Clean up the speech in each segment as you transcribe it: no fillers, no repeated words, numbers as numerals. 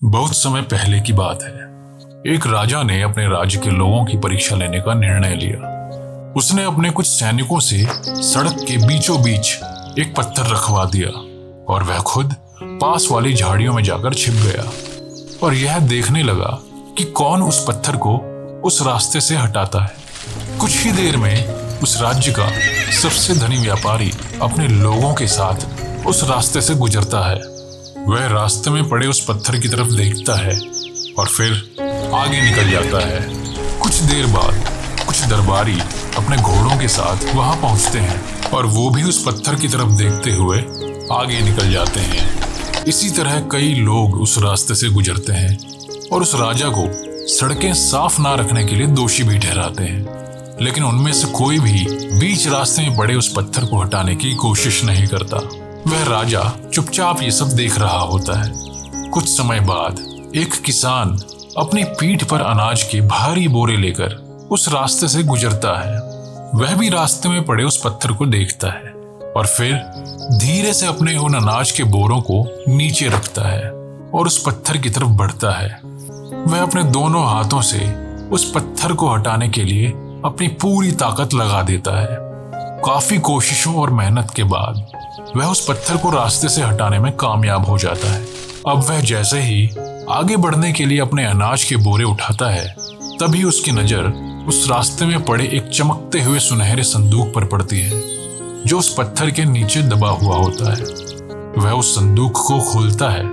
बहुत समय पहले की बात है। एक राजा ने अपने राज्य के लोगों की परीक्षा लेने का निर्णय लिया। उसने अपने कुछ सैनिकों से सड़क के बीचों बीच एक पत्थर रखवा दिया और वह खुद पास वाली झाड़ियों में जाकर छिप गया और यह देखने लगा कि कौन उस पत्थर को उस रास्ते से हटाता है। कुछ ही देर में उस राज्य का सबसे धनी व्यापारी अपने लोगों के साथ उस रास्ते से गुजरता है। वह रास्ते में पड़े उस पत्थर की तरफ देखता है और फिर आगे निकल जाता है। कुछ देर बाद कुछ दरबारी अपने घोड़ों के साथ वहां पहुंचते हैं और वो भी उस पत्थर की तरफ देखते हुए आगे निकल जाते हैं। इसी तरह कई लोग उस रास्ते से गुजरते हैं और उस राजा को सड़कें साफ ना रखने के लिए दोषी भी ठहराते हैं, लेकिन उनमें से कोई भी बीच रास्ते में पड़े उस पत्थर को हटाने की कोशिश नहीं करता। वह राजा चुपचाप ये सब देख रहा होता है। कुछ समय बाद एक किसान अपनी पीठ पर अनाज के भारी बोरे लेकर उस रास्ते से गुजरता है। वह भी रास्ते में पड़े उस पत्थर को देखता है और फिर धीरे से अपने उन अनाज के बोरों को नीचे रखता है और उस पत्थर की तरफ बढ़ता है। वह अपने दोनों हाथों से उस पत्थर को हटाने के लिए अपनी पूरी ताकत लगा देता है। काफी कोशिशों और मेहनत के बाद वह उस पत्थर को रास्ते से हटाने में कामयाब हो जाता है। अब वह जैसे ही आगे बढ़ने के लिए अपने अनाज के बोरे उठाता है, तभी उसकी नजर उस रास्ते में पड़े एक चमकते हुए सुनहरे संदूक पर पड़ती है, जो उस पत्थर के नीचे दबा हुआ होता है। वह उस संदूक को खोलता है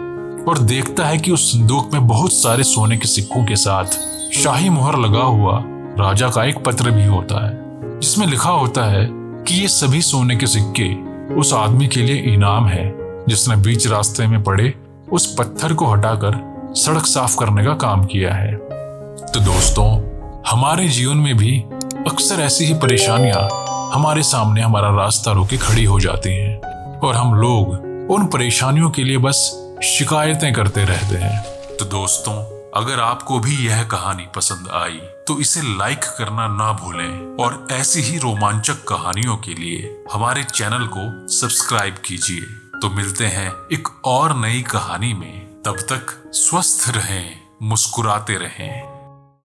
और देखता है कि उस संदूक में बहुत सारे सोने के सिक्कों के साथ शाही मुहर लगा हुआ राजा का एक पत्र भी होता है, जिसमें लिखा होता है कि ये सभी सोने के सिक्के उस आदमी के लिए इनाम है जिसने बीच रास्ते में पड़े उस पत्थर को हटाकर सड़क साफ करने का काम किया है। तो दोस्तों, हमारे जीवन में भी अक्सर ऐसी ही परेशानियां हमारे सामने हमारा रास्ता रोके खड़ी हो जाती हैं और हम लोग उन परेशानियों के लिए बस शिकायतें करते रहते हैं। तो दोस्तों, अगर आपको भी यह कहानी पसंद आई तो इसे लाइक करना ना भूलें और ऐसी ही रोमांचक कहानियों के लिए हमारे चैनल को सब्सक्राइब कीजिए। तो मिलते हैं एक और नई कहानी में। तब तक स्वस्थ रहें, मुस्कुराते रहें।